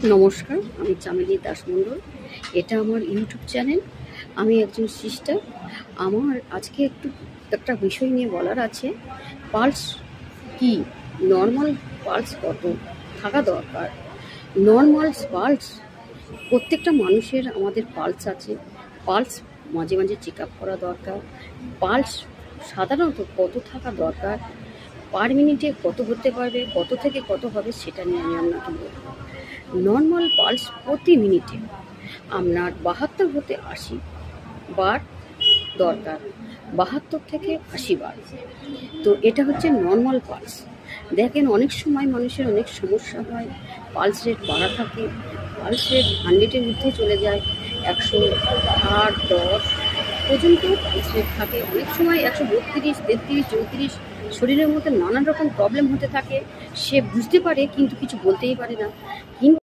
নমস্কার, আমি চামেলি দাস মণ্ডল। এটা আমার ইউটিউব চ্যানেল। আমি একজন সিস্টার। আমার আজকে একটা বিষয় নিয়ে বলার আছে। পালস কি, নর্মাল পালস কত থাকা দরকার। নর্মাল পালস, প্রত্যেকটা মানুষের আমাদের পালস আছে। পালস মাঝে মাঝে চেক আপ করা দরকার। পালস সাধারণত কত থাকা দরকার, পার মিনিটে কত হতে পারবে, কত থেকে কত হবে, সেটা নিয়ে আমি আপনাকে বলবো। নর্মাল পালস প্রতি মিনিটে আপনার 72 হতে 80 বার দরকার। 72 থেকে 80 বার। তো এটা হচ্ছে নর্মাল পালস। দেখেন, অনেক সময় মানুষের অনেক সমস্যা হয়, পালস রেট বাড়া থাকে, পালস রেট 100-এর ঊর্ধ্বে চলে যায়, 108, 10 পর্যন্ত পালস রেট থাকে। অনেক সময় 132, 33, 34। শরীরের মধ্যে নানান রকম প্রবলেম হতে থাকে। সে বুঝতে পারে কিন্তু কিছু বলতেই পারে না। কিন্তু